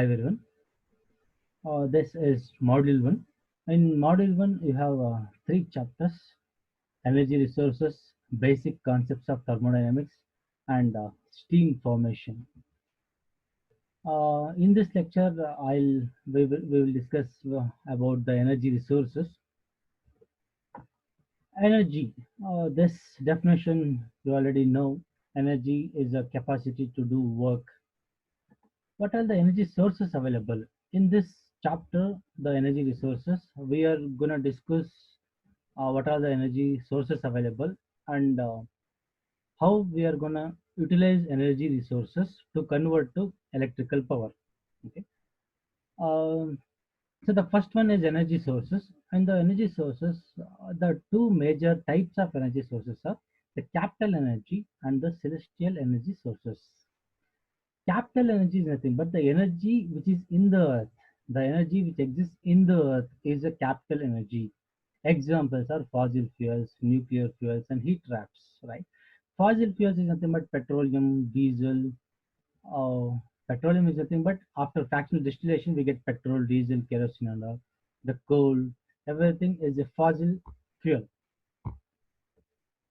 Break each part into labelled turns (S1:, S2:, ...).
S1: Hi everyone. This is Module 1. In Module 1, you have three chapters: energy resources, basic concepts of thermodynamics, and steam formation. In this lecture, we will discuss about the energy resources. Energy. This definition you already know. Energy is a capacity to do work. What are the energy sources available? In this chapter, the energy resources, we are going to discuss what are the energy sources available and how we are going to utilize energy resources to convert to electrical power. Okay. Um, so the first one is energy sources, and the energy sources, the two major types of energy sources are the capital energy and the celestial energy sources. Capital energy is nothing but the energy which is in the earth. The energy which exists in the earth is a capital energy. Examples are fossil fuels, nuclear fuels, and heat traps. Right? Fossil fuels is nothing but petroleum, diesel. Petroleum is nothing but after fractional distillation we get petrol, diesel, kerosene, and all. The coal, everything is a fossil fuel.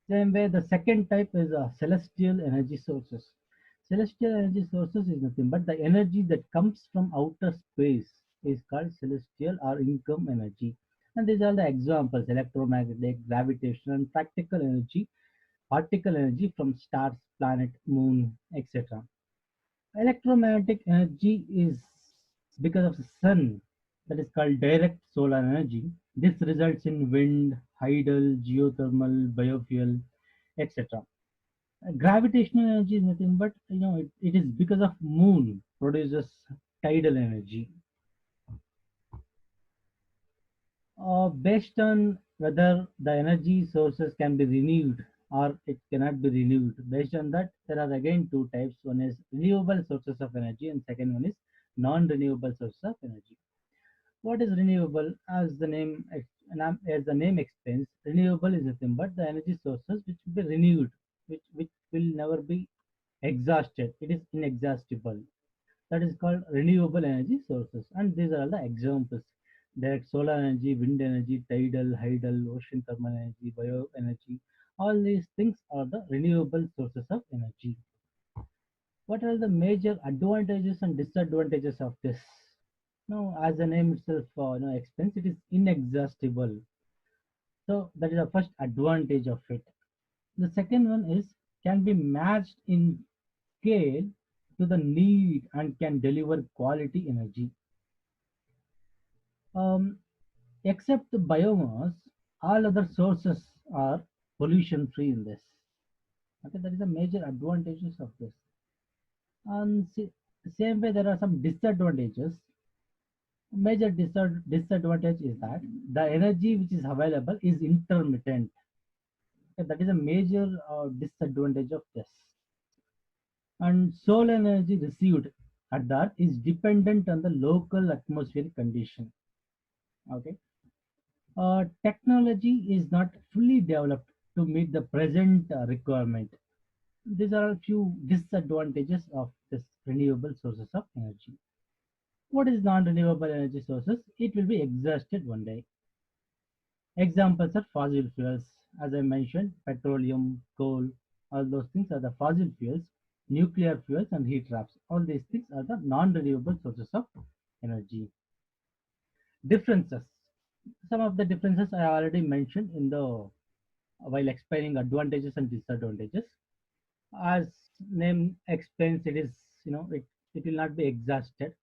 S1: Same way, the second type is celestial energy sources. Celestial energy sources is nothing but the energy that comes from outer space is called celestial or income energy. And these are the examples: electromagnetic, gravitational, and practical energy, particle energy from stars, planet, moon, etc. Electromagnetic energy is because of the sun, that is called direct solar energy. This results in wind, tidal, geothermal, biofuel, etc. Gravitational energy is nothing but it is because of moon produces tidal energy. Based on whether the energy sources can be renewed or it cannot be renewed. Based on that, there are again two types. One is renewable sources of energy, and second one is non-renewable sources of energy. What is renewable? As the name explains, renewable is nothing but the energy sources which will be renewed, which will never be exhausted. It is inexhaustible. That is called renewable energy sources, and these are all the examples: direct solar energy, wind energy, tidal, hydel, ocean thermal energy, bioenergy. All these things are the renewable sources of energy. What are the major advantages and disadvantages of this? Now, as the name itself explains, it is inexhaustible. So that is the first advantage of it. The second one is can be matched in scale to the need and can deliver quality energy. Um, Except the biomass, all other sources are pollution free in this. Okay, that is the major advantages of this. And same way, there are some disadvantages. Major disadvantage is that the energy which is available is intermittent. Okay, that is a major disadvantage of this. And solar energy received at the earth is dependent on the local atmospheric condition. Okay, technology is not fully developed to meet the present requirement. These are a few disadvantages of this renewable sources of energy. What is non-renewable energy sources? It will be exhausted one day. Examples are fossil fuels. As I mentioned, petroleum, coal, all those things are the fossil fuels, nuclear fuels, and heat traps. All these things are the non-renewable sources of energy. Differences. Some of the differences I already mentioned in the while explaining advantages and disadvantages. As name explains, it is it will not be exhausted,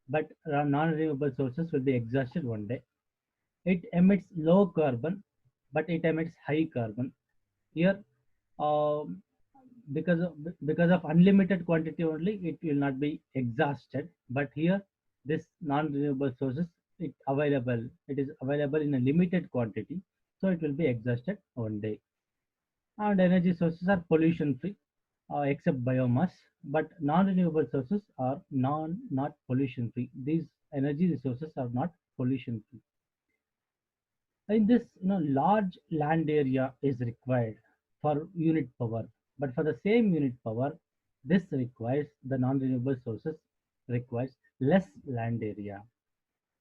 S1: but non-renewable sources will be exhausted one day. It emits low carbon, but it emits high carbon. Here, um, because of unlimited quantity only, it will not be exhausted. But here, this non-renewable sources it is available in a limited quantity, so it will be exhausted one day. And energy sources are pollution free, except biomass, but non-renewable sources are not pollution free. These energy resources are not pollution free. In this, large land area is required for unit power, but for the same unit power, this requires the non-renewable sources requires less land area.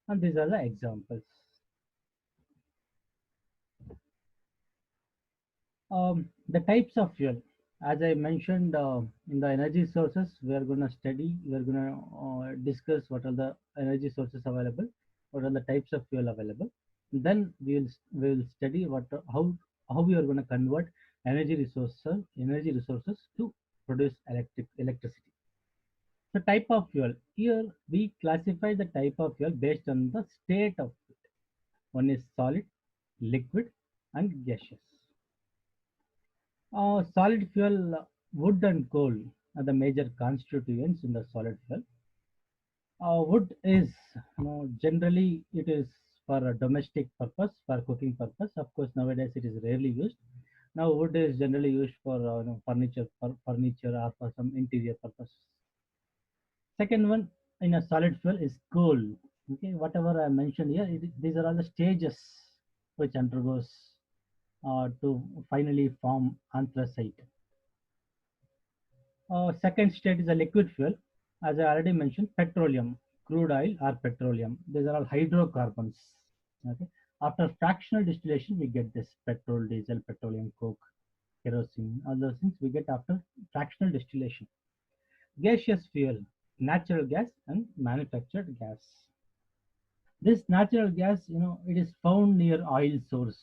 S1: And these are the examples. The types of fuel, as I mentioned, in the energy sources, we are going to study, we are going to discuss what are the energy sources available, what are the types of fuel available. Then we will study how we are going to convert energy resources to produce electricity. The type of fuel, here we classify the type of fuel based on the state of it. One is solid, liquid, and gaseous. Solid fuel, wood and coal are the major constituents in the solid fuel. Wood is, generally it is for a domestic purpose, for cooking purpose. Of course, nowadays it is rarely used. Now, wood is generally used for furniture or for some interior purpose. Second one in a solid fuel is coal. Okay, whatever I mentioned here, these are all the stages which undergoes to finally form anthracite. Second state is a liquid fuel. As I already mentioned, petroleum, crude oil or petroleum. These are all hydrocarbons. Okay. After fractional distillation, we get this petrol, diesel, petroleum, coke, kerosene. All those things we get after fractional distillation. Gaseous fuel, natural gas and manufactured gas. This natural gas, it is found near oil source.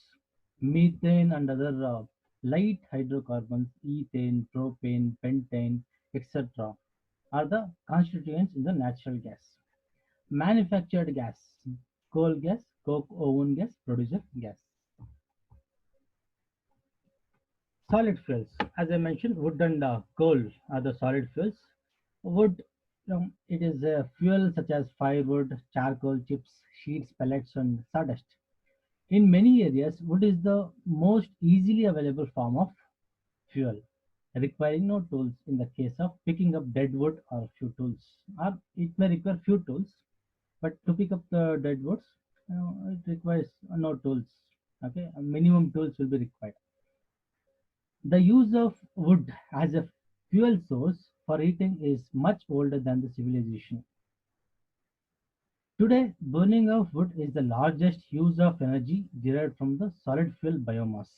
S1: Methane and other light hydrocarbons, ethane, propane, pentane, etc., are the constituents in the natural gas. Manufactured gas, coal gas, coke oven gas, producer gas. Solid fuels, as I mentioned, wood and coal are the solid fuels. Wood, it is a fuel such as firewood, charcoal, chips, sheets, pellets, and sawdust. In many areas, wood is the most easily available form of fuel, requiring no tools in the case of picking up dead wood or few tools. Or it may require few tools, but to pick up the dead woods, it requires no tools. Okay, minimum tools will be required. The use of wood as a fuel source for heating is much older than the civilization. Today, burning of wood is the largest use of energy derived from the solid fuel biomass.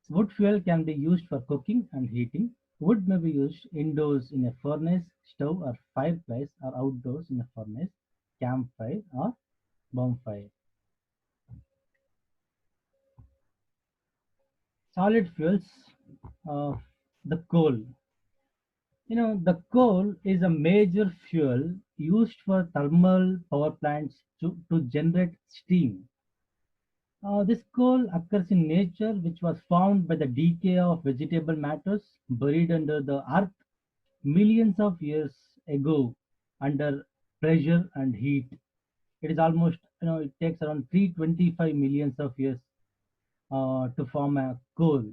S1: Wood fuel can be used for cooking and heating. Wood may be used indoors in a furnace, stove, or fireplace, or outdoors in a furnace, campfire, or bonfire. Solid fuels, uh, the coal. The coal is a major fuel used for thermal power plants to generate steam. This coal occurs in nature, which was formed by the decay of vegetable matters buried under the earth millions of years ago under pressure and heat. It is almost, it takes around 325 millions of years to form a coal.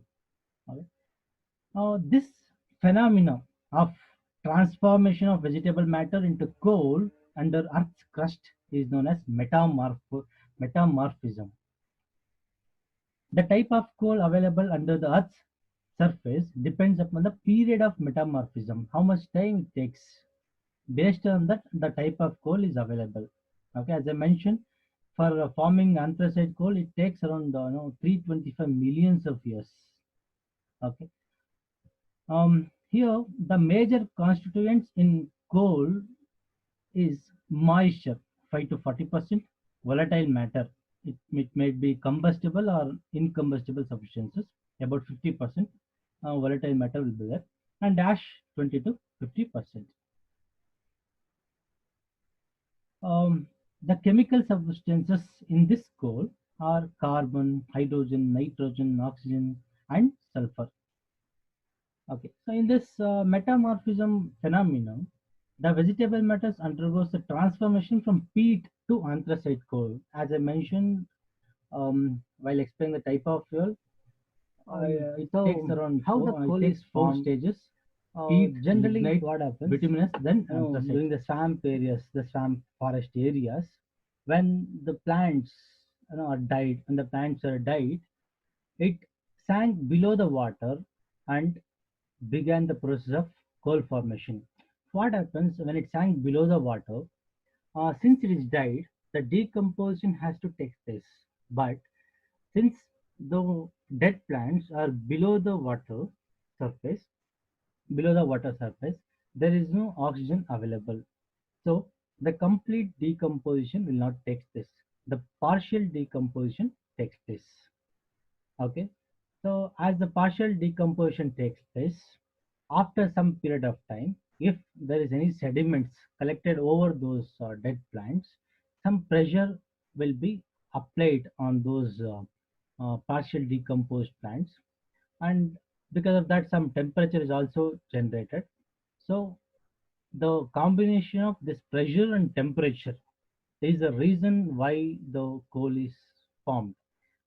S1: Okay. This phenomena of transformation of vegetable matter into coal under Earth's crust is known as metamorphism. The type of coal available under the Earth's surface depends upon the period of metamorphism, how much time it takes. Based on that, the type of coal is available. Okay, as I mentioned, for forming anthracite coal, it takes around 325 millions of years. Okay. Here, the major constituents in coal is moisture, 5 to 40%, volatile matter. It may be combustible or incombustible substances, about 50%. Volatile matter will be there, and ash, 20 to 50%. The chemical substances in this coal are carbon, hydrogen, nitrogen, oxygen, and sulfur. Okay, so in this metamorphism phenomenon, the vegetable matters undergoes a transformation from peat to anthracite coal. As I mentioned while explaining the type of fuel, it takes around
S2: how the coal
S1: it takes
S2: is
S1: four
S2: formed.
S1: stages: peat,
S2: Generally,
S1: lignite,
S2: what happens?
S1: bituminous, then anthracite.
S2: During
S1: During the swamp areas, the swamp forest areas, when the plants are died, when the plants are died, it sank below the water and began the process of coal formation. What happens when it sank below the water? Since it is died, the decomposition has to take place. But since the dead plants are surface, below the water surface, there is no oxygen available. So the complete decomposition will not take place. The partial decomposition takes place. Okay. So as the partial decomposition takes place, after some period of time, if there is any sediments collected over those dead plants, some pressure will be applied on those partial decomposed plants, and because of that, some temperature is also generated. So the combination of this pressure and temperature is the reason why the coal is formed,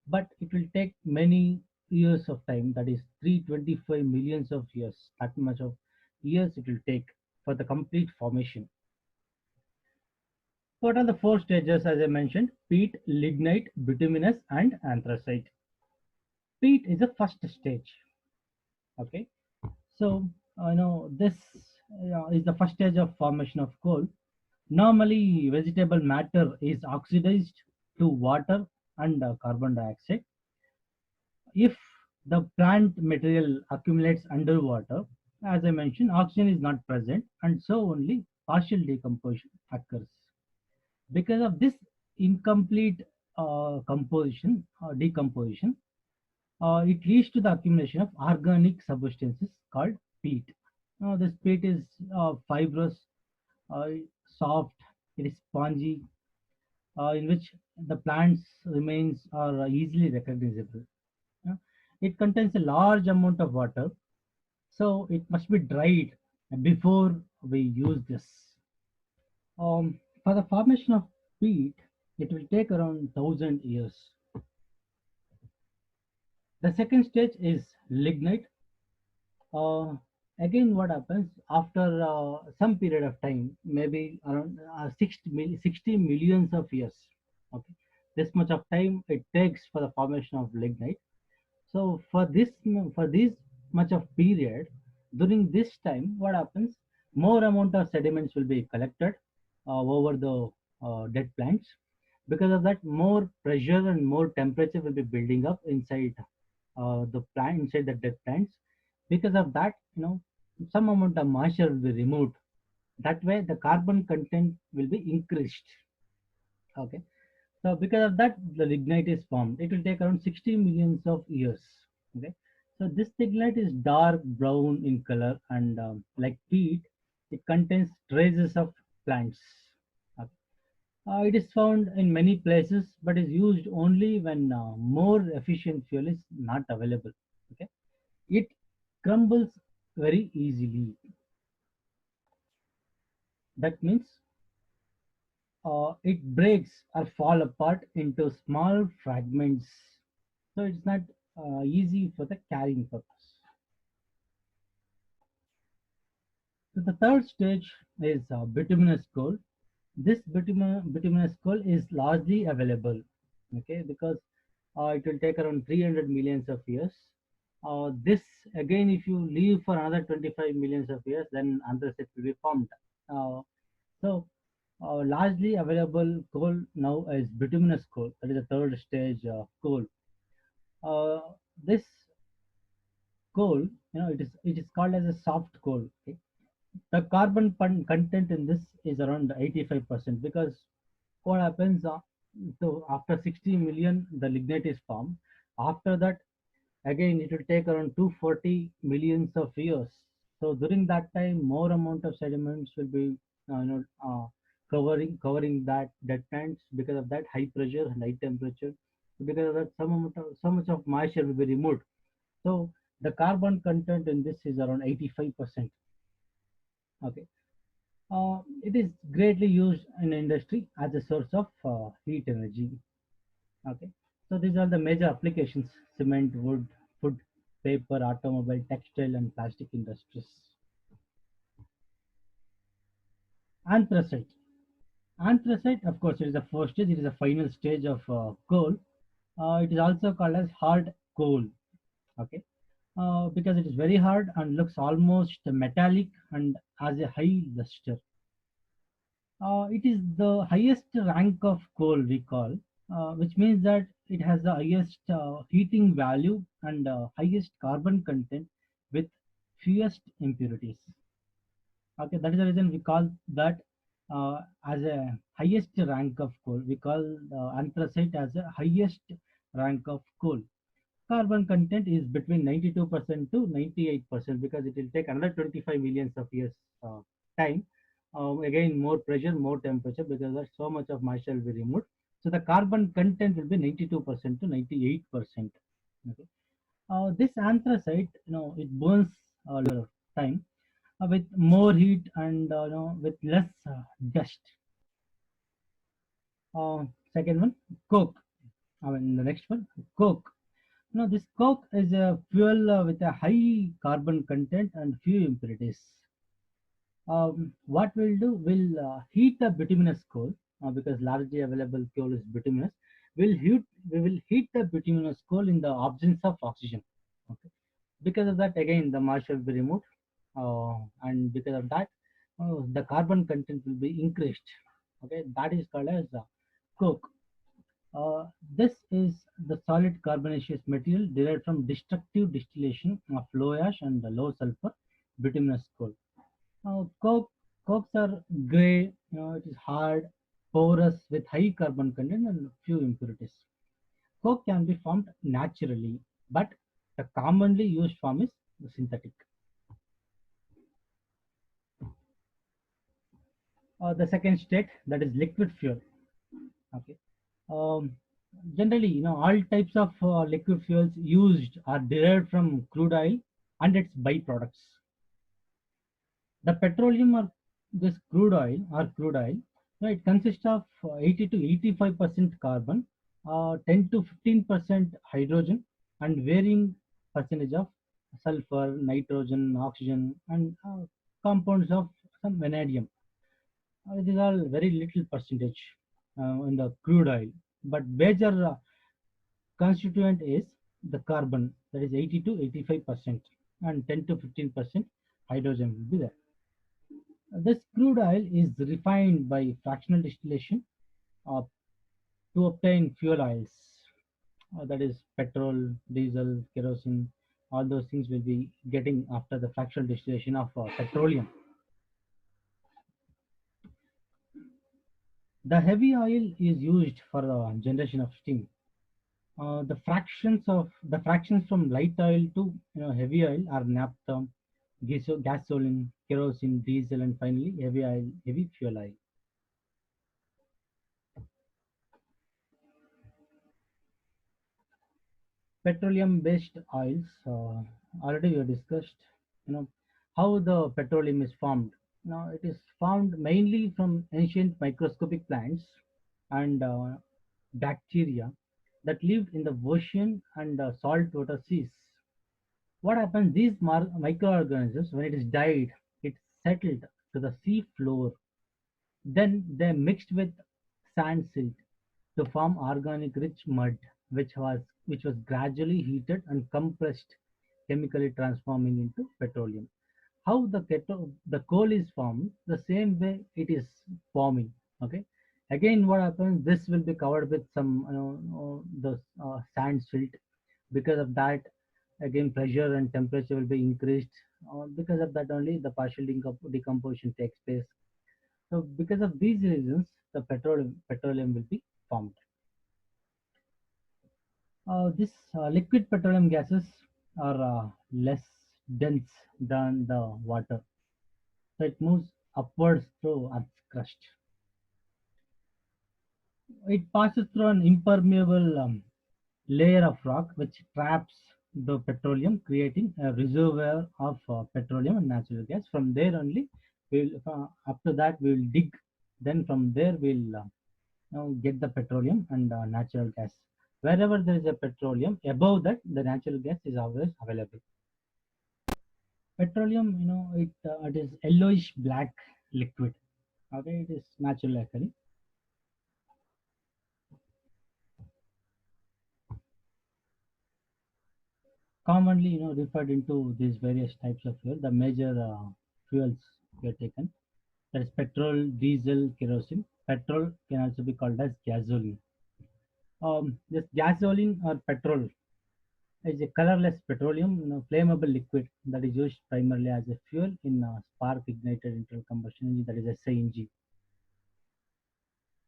S1: but it will take many years of time, that is 325 millions of years, that much of years it will take for the complete formation. What are the four stages? As I mentioned: peat, lignite, bituminous, and anthracite. Peat is the first stage. Okay, so this is the first stage of formation of coal. Normally vegetable matter is oxidized to water and carbon dioxide. If the plant material accumulates underwater, as I mentioned, oxygen is not present, and so only partial decomposition occurs. Because of this incomplete decomposition, it leads to the accumulation of organic substances called peat. Now, this peat is fibrous, uh, soft, it is spongy, in which the plant's remains are easily recognizable. Uh, It contains a large amount of water, so it must be dried before we use this. For the formation of peat, it will take around 1,000 years. The second stage is lignite. Uh, Again, what happens after some period of time, maybe around 60 millions of years. Okay, this much of time it takes for the formation of lignite. So for this much of period, during this time, what happens? More amount of sediments will be collected over the dead plants. Because of that, more pressure and more temperature will be building up inside the plant, inside the dead plants. Because of that, some amount of moisture will be removed. That way, the carbon content will be increased. Okay. So because of that, the lignite is formed. It will take around 60 millions of years. Okay. So this lignite is dark brown in color, and like peat, it contains traces of plants. Okay. It is found in many places, but is used only when more efficient fuel is not available. Okay. It crumbles very easily. That means it breaks or fall apart into small fragments, so it's not easy for the carrying purpose. So the third stage is bituminous coal. This bituminous coal is largely available, okay, because it will take around 300 millions of years. This again, if you leave for another 25 millions of years, then anthracite will be formed. So largely available coal now is bituminous coal. That is the third stage coal. This coal, it is called as a soft coal. Okay? The carbon content in this is around 85%, because what happens, so after 60 million, the lignite is formed. After that, again, it will take around 240 millions of years. So during that time, more amount of sediments will be covering that dead plants. Because of that, high pressure and high temperature. Because of that, so much of moisture will be removed. So the carbon content in this is around 85%. Okay. It is greatly used in industry as a source of heat energy. Okay. So these are the major applications: cement, wood, food, paper, automobile, textile, and plastic industries. Anthracite. Anthracite, of course, it is the first stage. It is the final stage of coal. It is also called as hard coal. Okay. because it is very hard and looks almost metallic and has a high luster. It is the highest rank of coal we call, which means that it has the highest heating value and highest carbon content with fewest impurities. Okay, that is the reason we call that as a highest rank of coal. We call anthracite as a highest rank of coal. Carbon content is between 92% to 98% because it will take another 25 millions of years time. Again, more pressure, more temperature because there's so much of moisture will be removed. So the carbon content will be 92% to 98%. Okay. This anthracite, it burns time with more heat and with less dust. Uh, Second one, coke. I mean the next one, coke. No, this coke is a fuel with a high carbon content and few impurities. What we'll do, we'll heat the bituminous coal because largely available coal is bituminous. We will heat the bituminous coal in the absence of oxygen. Okay. Because of that, again, the moisture will be removed, and because of that, the carbon content will be increased. Okay, that is called as coke. This is the solid carbonaceous material derived from destructive distillation of low ash and low sulfur bituminous coal. Cokes are gray, it is hard, porous with high carbon content and few impurities. Coke can be formed naturally, but the commonly used form is synthetic. The second state, that is liquid fuel. Okay. Um, Generally, all types of liquid fuels used are derived from crude oil and its byproducts. The petroleum or this crude oil, it consists of 80 to 85% carbon, 10 to 15% hydrogen, and varying percentage of sulfur, nitrogen, oxygen, and compounds of some vanadium. These are very little percentage in the crude oil, but major constituent is the carbon, that is 80 to 85%, and 10 to 15% hydrogen will be there. This crude oil is refined by fractional distillation uh, to obtain fuel oils, that is petrol, diesel, kerosene. All those things will be getting after the fractional distillation of petroleum. The heavy oil is used for the generation of steam. The fractions from light oil to heavy oil are naphtha, gasoline, kerosene, diesel, and finally heavy oil, heavy fuel oil. Petroleum-based oils. Already we have discussed, you know, how the petroleum is formed. Now it is formed mainly from ancient microscopic plants and bacteria that lived in the ocean and saltwater seas. What happens? These microorganisms, when it is died, it settled to the sea floor. Then they mixed with sand silt to form organic rich mud, which was gradually heated and compressed, chemically transforming into petroleum. How the coal is formed, the same way it is forming. Okay. Again, what happens? This will be covered with some the sand silt. Because of that, again pressure and temperature will be increased. Because of that only the partial decomposition takes place. So because of these reasons, the petroleum will be formed. This liquid petroleum gases are less dense than the water, so it moves upwards through Earth's crust. It passes through an impermeable layer of rock which traps the petroleum, creating a reservoir of petroleum and natural gas. From there only, after that we will dig. Then from there we'll get the petroleum and natural gas. Wherever there is a petroleum, above that the natural gas is always available. Petroleum, it is yellowish black liquid. Okay, it is natural alkali. commonly referred into these various types of fuel. The major fuels were taken. That is petrol, diesel, kerosene. Petrol can also be called as gasoline. This gasoline or petrol is a colorless petroleum, flammable liquid that is used primarily as a fuel in spark ignited internal combustion engine, that is SING.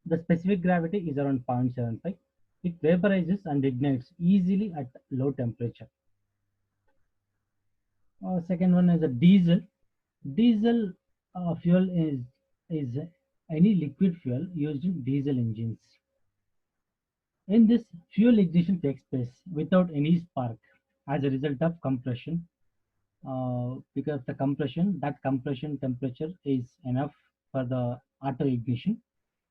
S1: The specific gravity is around 0.75. It vaporizes and ignites easily at low temperature. Second one is a diesel. Diesel fuel is any liquid fuel used in diesel engines. In this, fuel ignition takes place without any spark as a result of compression. Because the compression, that compression temperature is enough for the auto ignition.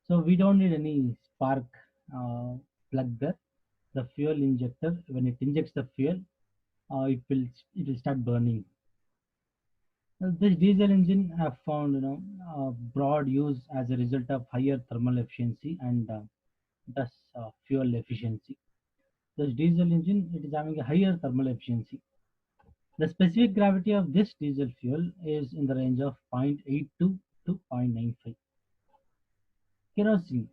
S1: So we don't need any spark uh, plug there. The fuel injector, when it injects the fuel, it will start burning. This diesel engine have found broad use as a result of higher thermal efficiency and thus fuel efficiency. This diesel engine, it is having a higher thermal efficiency. The specific gravity of this diesel fuel is in the range of 0.82 to 0.95. Kerosene.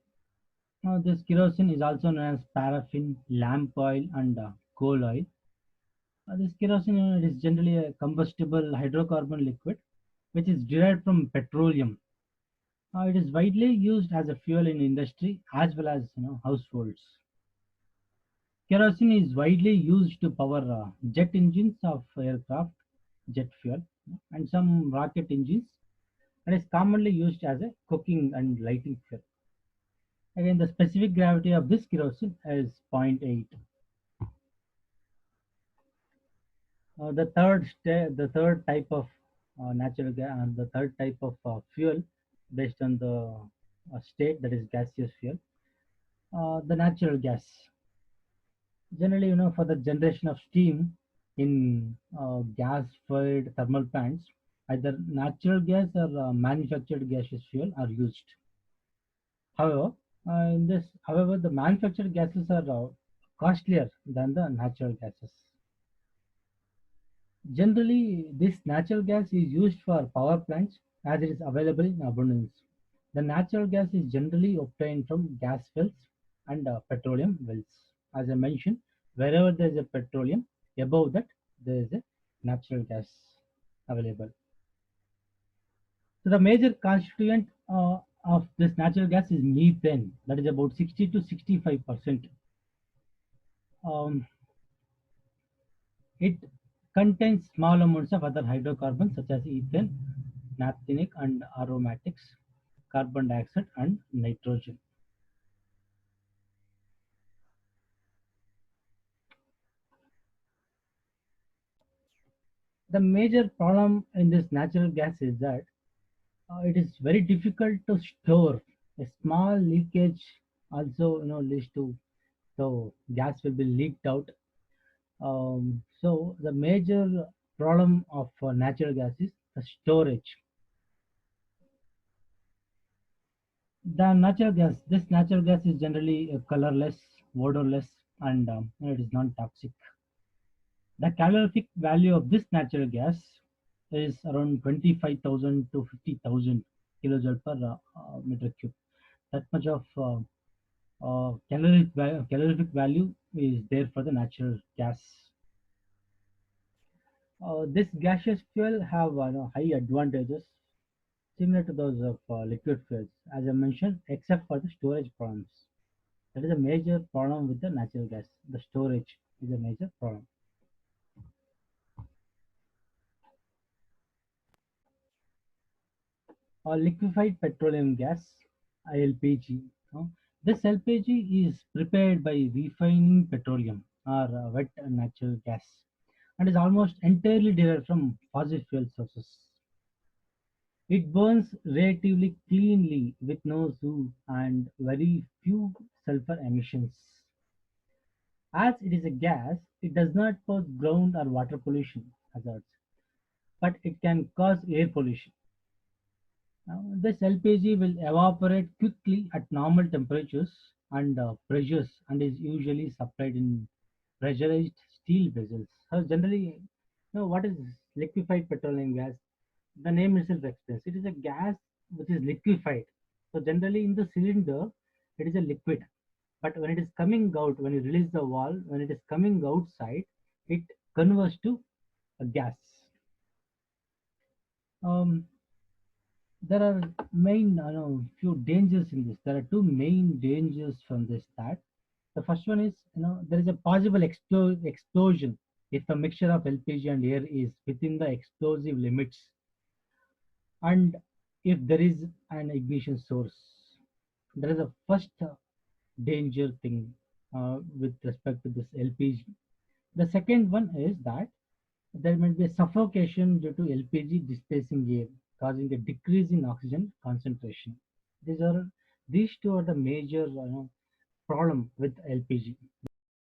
S1: Now, this kerosene is also known as paraffin, lamp oil, and coal oil. This kerosene it is generally a combustible hydrocarbon liquid which is derived from petroleum. It is widely used as a fuel in industry as well as households. Kerosene is widely used to power jet engines of aircraft, jet fuel, and some rocket engines, and is commonly used as a cooking and lighting fuel. Again, the specific gravity of this kerosene is zero point 0.8. The third type of natural gas, and the third type of fuel based on the state, that is gaseous fuel, the natural gas. Generally, for the generation of steam in gas-fired thermal plants, either natural gas or manufactured gaseous fuel are used. However, the manufactured gases are costlier than the natural gases. Generally, this natural gas is used for power plants as it is available in abundance. The natural gas is generally obtained from gas wells and petroleum wells. As I mentioned, wherever there is a petroleum, above that there is a natural gas available. So the major constituent of this natural gas is methane. That is about 60 to 65%. Um, it contains small amounts of other hydrocarbons such as ethane, naphthenic and aromatics, carbon dioxide and nitrogen. The major problem in this natural gas is that it is very difficult to store. A small leakage also leads to, so gas will be leaked out. So the major problem of natural gas is the storage. This natural gas is generally colorless, odorless, and it is non-toxic. The calorific value of this natural gas is around 25,000 to 50,000 kilojoule per meter cube. That much of calorific value is there for the natural gas. This gaseous fuel have high advantages similar to those of liquid fuels, as I mentioned, except for the storage problems. That is a major problem with the natural gas. The storage is a major problem. Liquefied petroleum gas, LPG. This LPG is prepared by refining petroleum or wet natural gas and is almost entirely derived from fossil fuel sources. It burns relatively cleanly with no soot and very few sulfur emissions. As it is a gas, it does not pose ground or water pollution hazards, but it can cause air pollution. Now, this LPG will evaporate quickly at normal temperatures and pressures and is usually supplied in pressurized steel vessels. So generally, what is liquefied petroleum gas? The name itself explains. It is a gas which is liquefied. So generally, in the cylinder, it is a liquid. But when it is coming out, when you release the valve, when it is coming outside, it converts to a gas. Um, there are few dangers in this. There are two main dangers from this. That the first one is, there is a possible explosion if the mixture of LPG and air is within the explosive limits, and if there is an ignition source. There is a first danger thing with respect to this LPG. The second one is that there might be a suffocation due to LPG displacing air, causing a decrease in oxygen concentration. These are these two are the major problem with LPG.